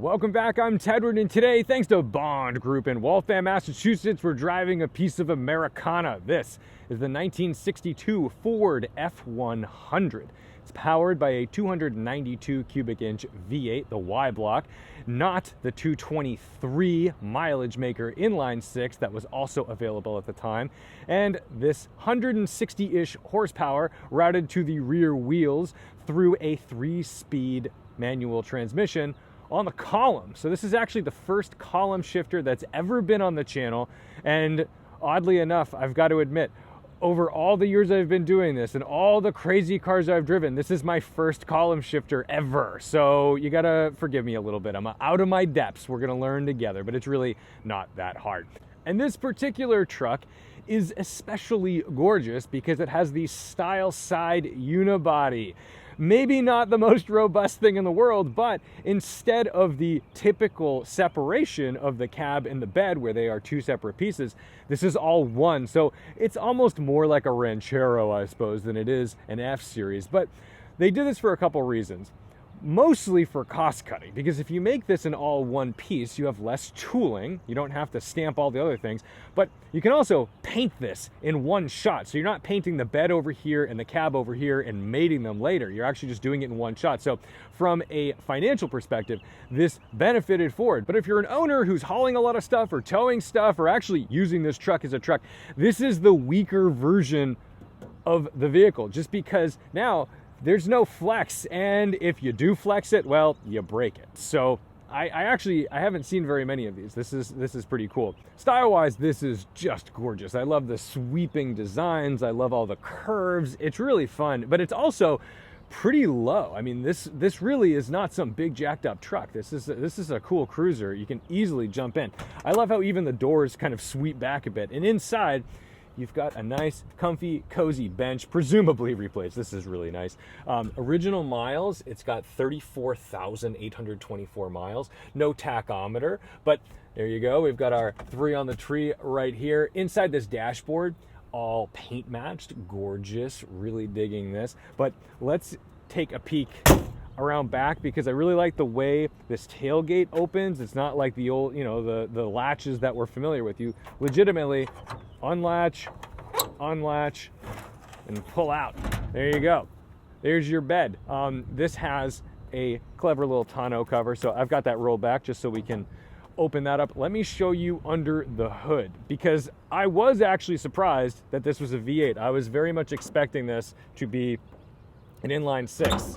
Welcome back, I'm Tedward, and today, thanks to Bond Group in Waltham, Massachusetts, we're driving a piece of Americana. This is the 1962 Ford F100. It's powered by a 292 cubic inch V8, the Y block, not the 223 mileage maker inline six that was also available at the time. And this 160-ish horsepower routed to the rear wheels through a 3-speed manual transmission on the column. So this is actually the first column shifter that's ever been on the channel. And oddly enough, I've got to admit, over all the years I've been doing this and all the crazy cars I've driven, this is my first column shifter ever. So you gotta forgive me a little bit. I'm out of my depths. We're gonna learn together, but it's really not that hard. And this particular truck is especially gorgeous because it has the style side unibody. Maybe not the most robust thing in the world, but instead of the typical separation of the cab and the bed where they are two separate pieces, this is all one. So it's almost more like a Ranchero, I suppose, than it is an F-Series. But they did this for a couple reasons. Mostly for cost cutting, because if you make this an all one piece, you have less tooling. You don't have to stamp all the other things, but you can also paint this in one shot. So you're not painting the bed over here and the cab over here and mating them later. You're actually just doing it in one shot. So from a financial perspective, this benefited Ford. But if you're an owner who's hauling a lot of stuff or towing stuff or actually using this truck as a truck, this is the weaker version of the vehicle, just because now there's no flex, and if you do flex it, well, you break it. So I haven't seen very many of these. This is pretty cool. Style-wise, this is just gorgeous. I love the sweeping designs. I love all the curves. It's really fun, but it's also pretty low. I mean, this really is not some big jacked up truck. This is a cool cruiser. You can easily jump in. I love how even the doors kind of sweep back a bit, and inside you've got a nice, comfy, cozy bench, presumably replaced. This is really nice. Original miles, it's got 34,824 miles. No tachometer, but there you go. We've got our 3 on the tree right here. Inside this dashboard, all paint matched, gorgeous, really digging this. But let's take a peek around back, because I really like the way this tailgate opens. It's not like the old, the latches that we're familiar with. You legitimately unlatch, and pull out. There you go. There's your bed. This has a clever little tonneau cover, so I've got that rolled back just so we can open that up. Let me show you under the hood, because I was actually surprised that this was a V8. I was very much expecting this to be an inline six.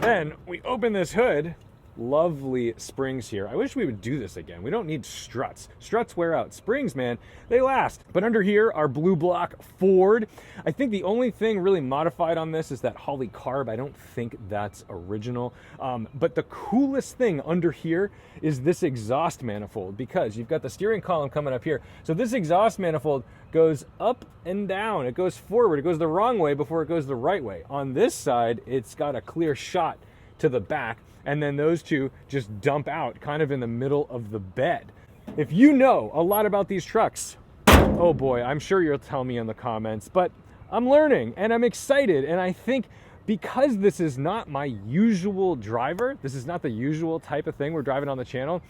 Then we open this hood. Lovely springs here. I wish we would do this again. We don't need struts. Struts wear out. Springs, man, they last. But under here, our blue block Ford. I think the only thing really modified on this is that Holly carb. I don't think that's original. But the coolest thing under here is this exhaust manifold, because you've got the steering column coming up here. So this exhaust manifold goes up and down. It goes forward. It goes the wrong way before it goes the right way. On this side, it's got a clear shot to the back, and then those two just dump out kind of in the middle of the bed. If you know a lot about these trucks, oh boy, I'm sure you'll tell me in the comments, but I'm learning and I'm excited. And I think because this is not my usual driver, this is not the usual type of thing we're driving on the channel,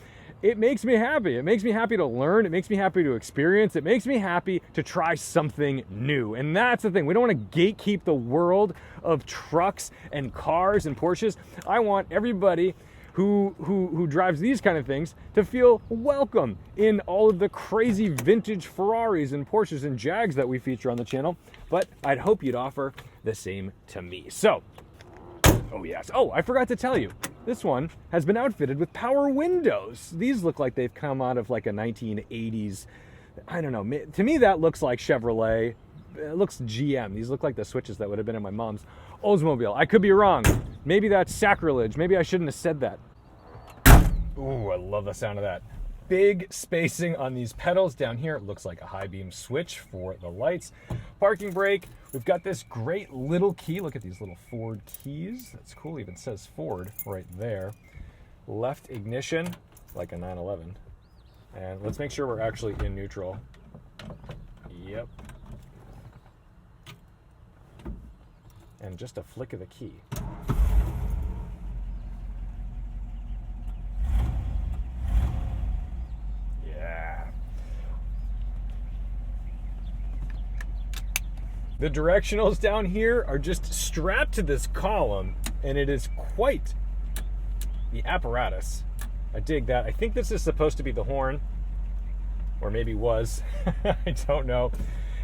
it makes me happy. It makes me happy to learn. It makes me happy to experience. It makes me happy to try something new. And that's the thing. We don't want to gatekeep the world of trucks and cars and Porsches. I want everybody who drives these kind of things to feel welcome in all of the crazy vintage Ferraris and Porsches and Jags that we feature on the channel. But I'd hope you'd offer the same to me. So, oh yes. Oh, I forgot to tell you. This one has been outfitted with power windows. These look like they've come out of like a 1980s, I don't know, to me that looks like Chevrolet. It looks GM. These look like the switches that would have been in my mom's Oldsmobile. I could be wrong. Maybe that's sacrilege. Maybe I shouldn't have said that. Ooh, I love the sound of that. Big spacing on these pedals down here. It looks like a high beam switch for the lights. Parking brake. We've got this great little key. Look at these little Ford keys. That's cool. Even says Ford right there. Left ignition, like a 911. And let's make sure we're actually in neutral. Yep. And just a flick of the key. The directionals down here are just strapped to this column, and it is quite the apparatus. I dig that. I think this is supposed to be the horn, or maybe was. I don't know.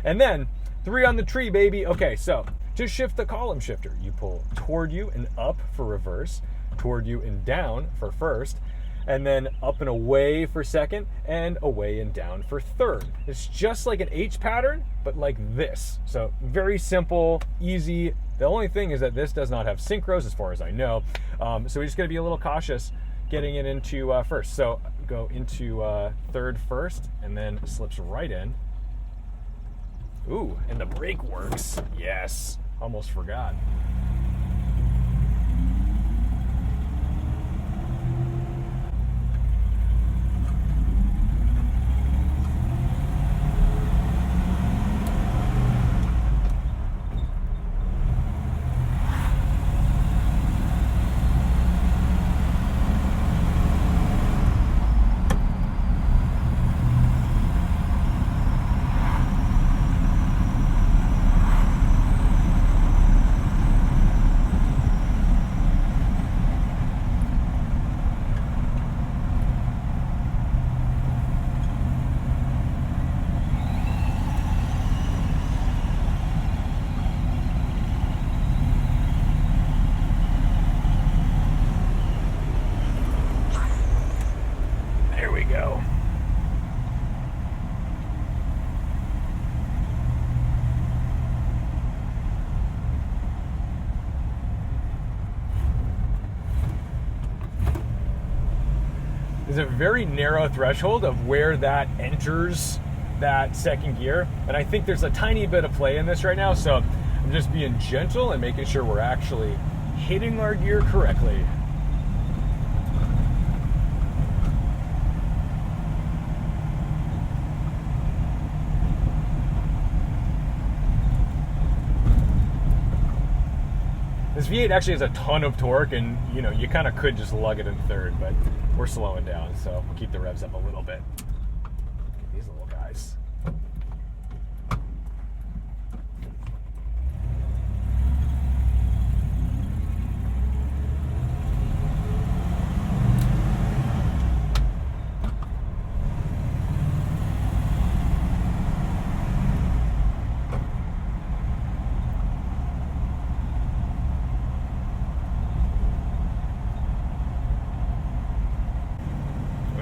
And then 3 on the tree, baby. Okay, so to shift the column shifter, you pull toward you and up for reverse, toward you and down for first, and then up and away for second, and away and down for third. It's just like an H pattern, but like this. So very simple, easy. The only thing is that this does not have synchros as far as I know. So we just gotta be a little cautious getting it into first. So go into third first, and then slips right in. Ooh, and the brake works. Yes, almost forgot. There's a very narrow threshold of where that enters that second gear, and I think there's a tiny bit of play in this right now, so I'm just being gentle and making sure we're actually hitting our gear correctly. This V8 actually has a ton of torque, and you kind of could just lug it in third, but we're slowing down, so we'll keep the revs up a little bit. These little guys.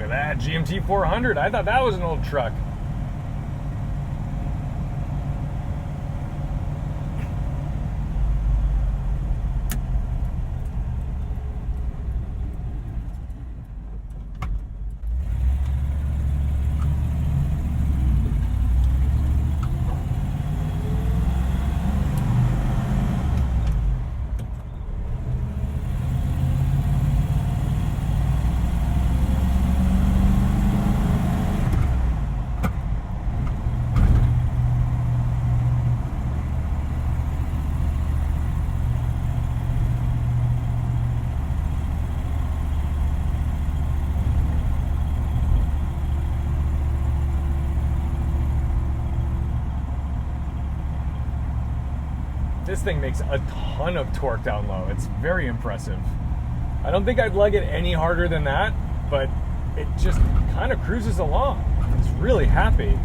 That GMT 400, I thought that was an old truck. This thing makes a ton of torque down low. It's very impressive. I don't think I'd lug it any harder than that, but it just kind of cruises along. It's really happy.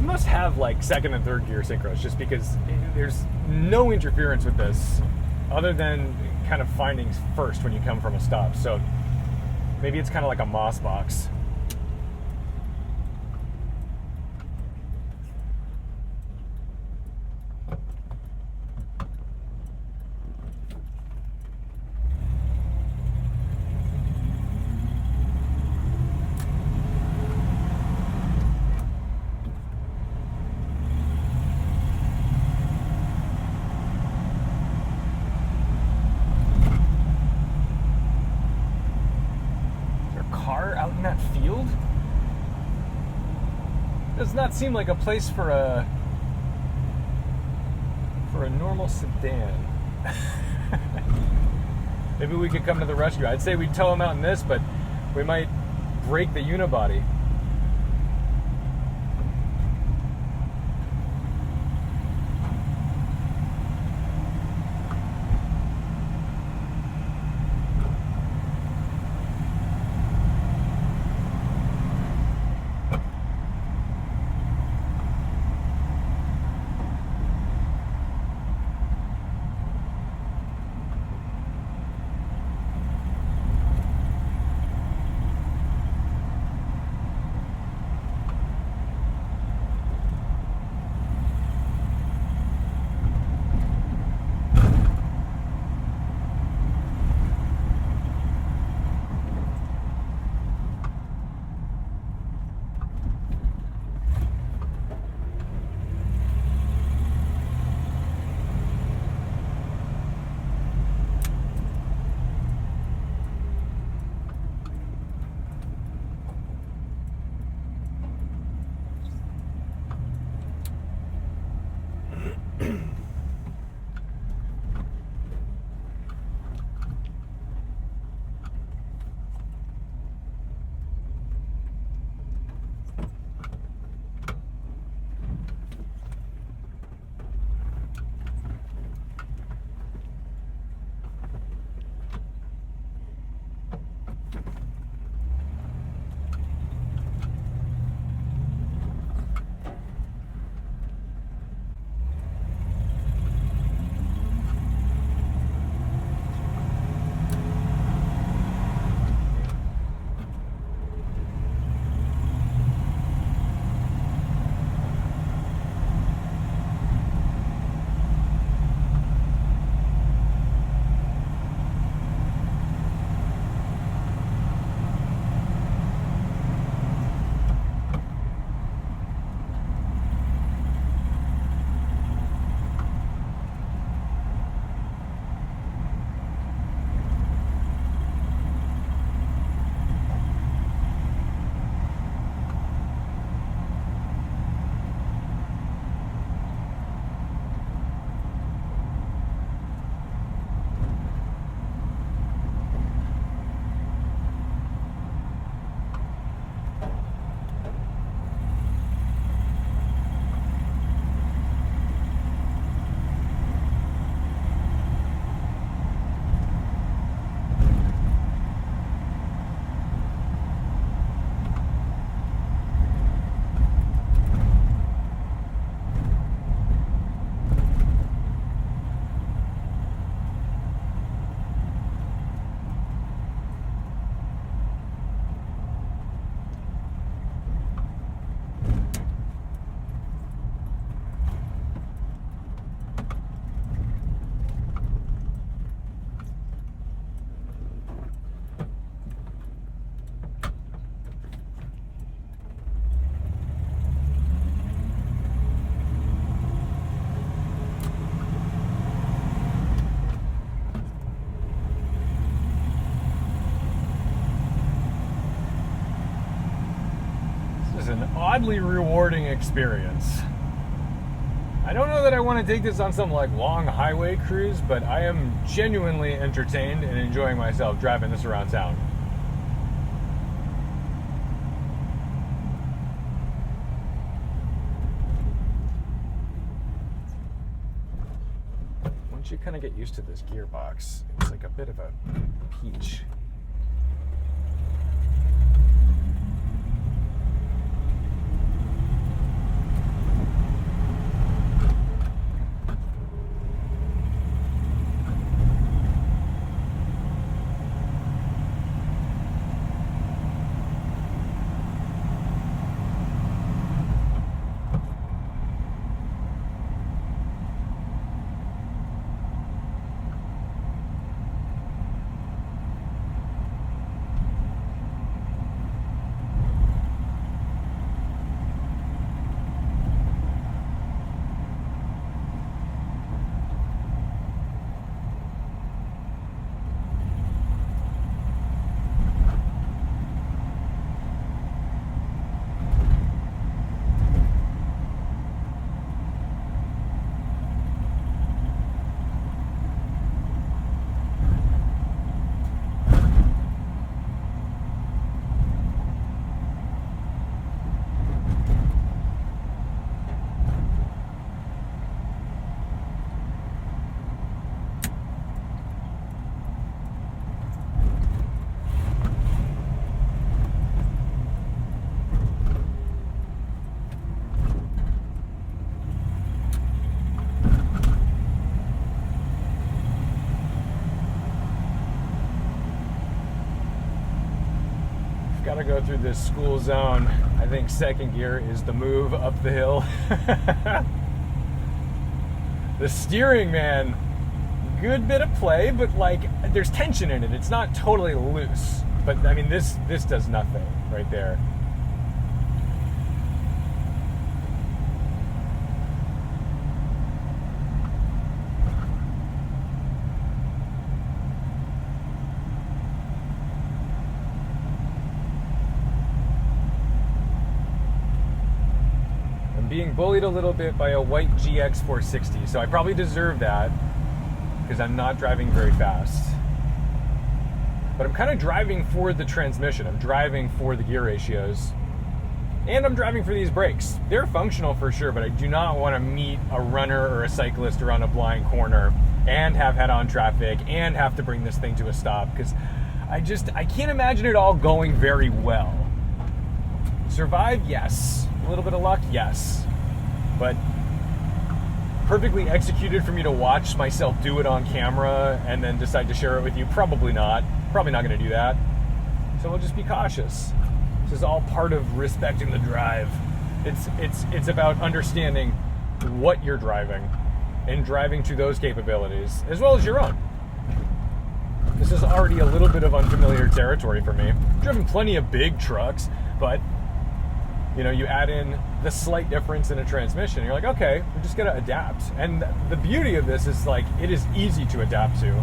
must have like second and third gear synchros, just because there's no interference with this other than kind of finding first when you come from a stop. So maybe it's kind of like a Moss box. Does not seem like a place for a normal sedan. Maybe we could come to the rescue. I'd say we'd tow him out in this, but we might break the unibody. An oddly rewarding experience. I don't know that I want to take this on some like long highway cruise, but I am genuinely entertained and enjoying myself driving this around town. Once you kind of get used to this gearbox, it's like a bit of a peach. Gotta go through this school zone. I think second gear is the move up the hill. The steering, man, good bit of play, but like there's tension in it. It's not totally loose. But I mean, this does nothing right there. Being bullied a little bit by a white GX 460, so I probably deserve that because I'm not driving very fast. But I'm kind of driving for the transmission. I'm driving for the gear ratios, and I'm driving for these brakes. They're functional for sure, but I do not want to meet a runner or a cyclist around a blind corner and have head-on traffic and have to bring this thing to a stop, because I can't imagine it all going very well. Survive, yes. A little bit of luck, yes. But perfectly executed for me to watch myself do it on camera and then decide to share it with you, probably not. Probably not going to do that. So we'll just be cautious. This is all part of respecting the drive. It's about understanding what you're driving and driving to those capabilities, as well as your own. This is already a little bit of unfamiliar territory for me. I've driven plenty of big trucks, but you know, you add in the slight difference in a transmission, you're like, okay, we just gotta adapt. And the beauty of this is like, it is easy to adapt to.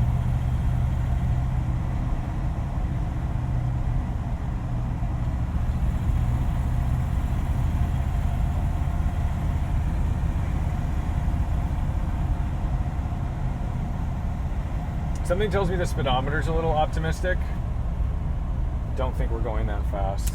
Something tells me the speedometer's a little optimistic. Don't think we're going that fast.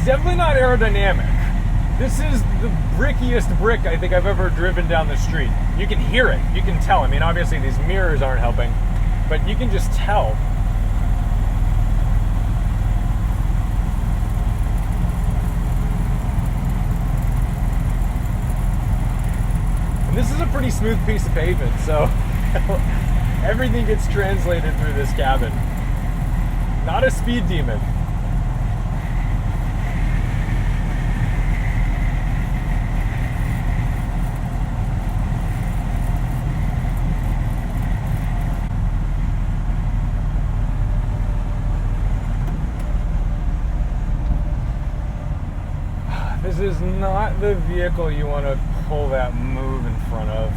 Definitely not aerodynamic. This is the brickiest brick I think I've ever driven down the street. You can hear it. You can tell. I mean, obviously these mirrors aren't helping, but you can just tell. And this is a pretty smooth piece of pavement, so everything gets translated through this cabin. Not a speed demon. This is not the vehicle you want to pull that move in front of.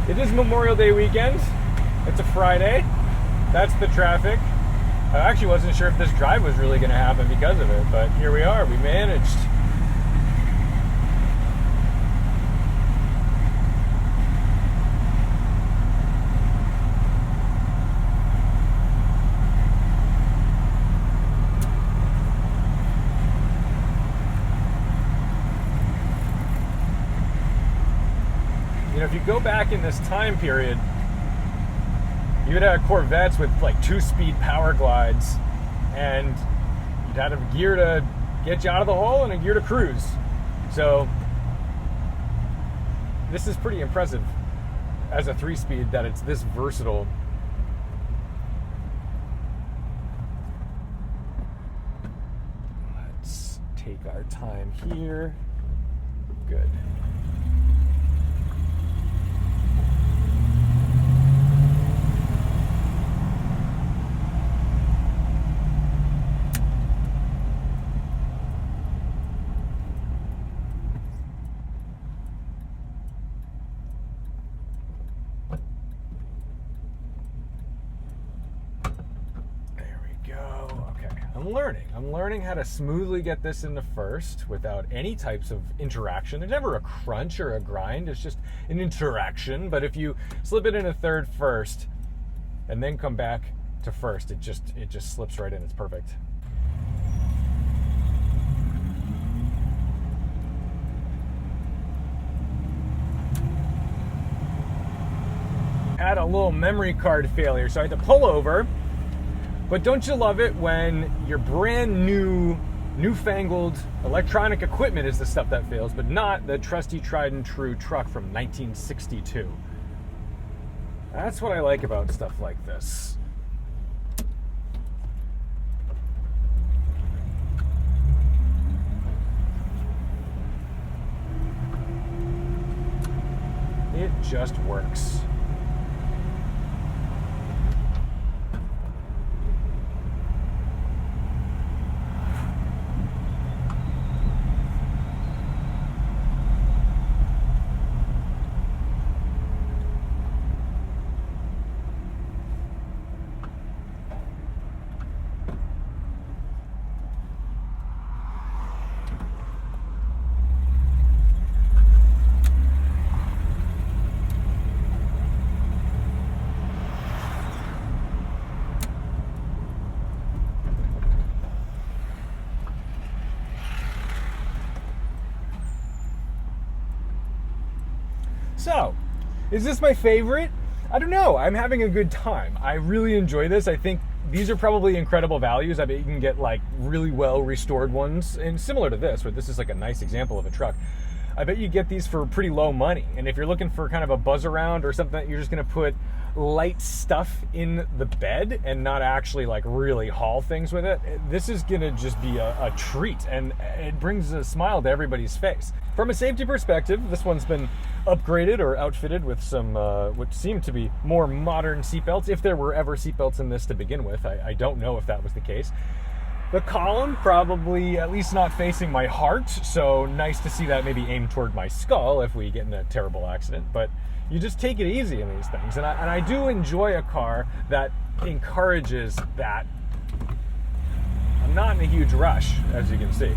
It is Memorial Day weekend. It's a Friday. That's the traffic. I actually wasn't sure if this drive was really going to happen because of it, but here we are. We managed. You know, if you go back in this time period, you would have Corvettes with like 2-speed power glides, and you'd have a gear to get you out of the hole and a gear to cruise. So this is pretty impressive as a 3-speed that it's this versatile. Let's take our time here. Good. I'm learning how to smoothly get this into first without any types of interaction. There's never a crunch or a grind. It's just an interaction. But if you slip it into third first and then come back to first, it just slips right in. It's perfect. Had a little memory card failure, so I had to pull over. But don't you love it when your brand new, newfangled electronic equipment is the stuff that fails, but not the trusty, tried and true truck from 1962. That's what I like about stuff like this. It just works. So, is this my favorite? I don't know. I'm having a good time. I really enjoy this. I think these are probably incredible values. I bet you can get like really well restored ones, and similar to this, where this is like a nice example of a truck. I bet you get these for pretty low money. And if you're looking for kind of a buzz around or something that you're just going to put light stuff in the bed and not actually like really haul things with it, this is going to just be a treat, and it brings a smile to everybody's face. From a safety perspective, this one's been upgraded or outfitted with some what seem to be more modern seatbelts, if there were ever seatbelts in this to begin with. I don't know if that was the case. The column probably at least not facing my heart, so nice to see that maybe aimed toward my skull if we get in a terrible accident. But you just take it easy in these things, and I do enjoy a car that encourages that. I'm not in a huge rush, as you can see.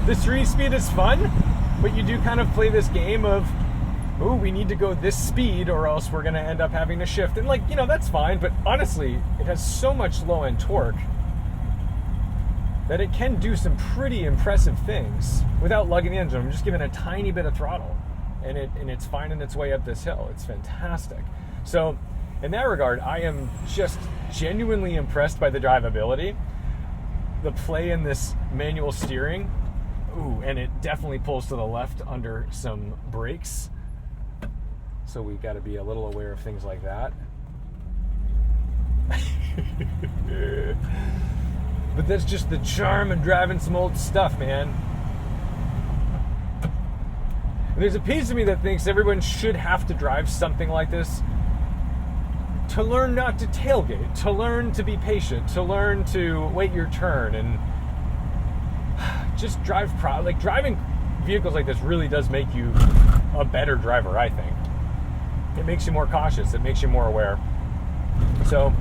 The 3-speed is fun, but you do kind of play this game of, ooh, we need to go this speed or else we're going to end up having to shift. And like, you know, that's fine, but honestly, it has so much low-end torque that it can do some pretty impressive things without lugging the engine. I'm just giving a tiny bit of throttle, and it's finding its way up this hill. It's fantastic. So in that regard, I am just genuinely impressed by the drivability, the play in this manual steering. Ooh, and it definitely pulls to the left under some brakes. So we've got to be a little aware of things like that. But that's just the charm of driving some old stuff, man. And there's a piece of me that thinks everyone should have to drive something like this to learn not to tailgate, to learn to be patient, to learn to wait your turn, and just drive like driving vehicles like this really does make you a better driver, I think. It makes you more cautious, it makes you more aware. So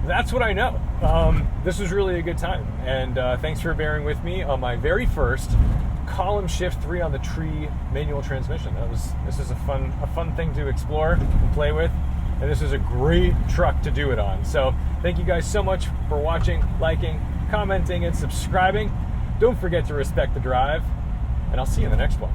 that's what I know. This was really a good time, and thanks for bearing with me on my very first column shift 3 on the tree manual transmission. This is a fun thing to explore and play with, and this is a great truck to do it on. So thank you guys so much for watching, liking, commenting, and subscribing. Don't forget to respect the drive, and I'll see you in the next one.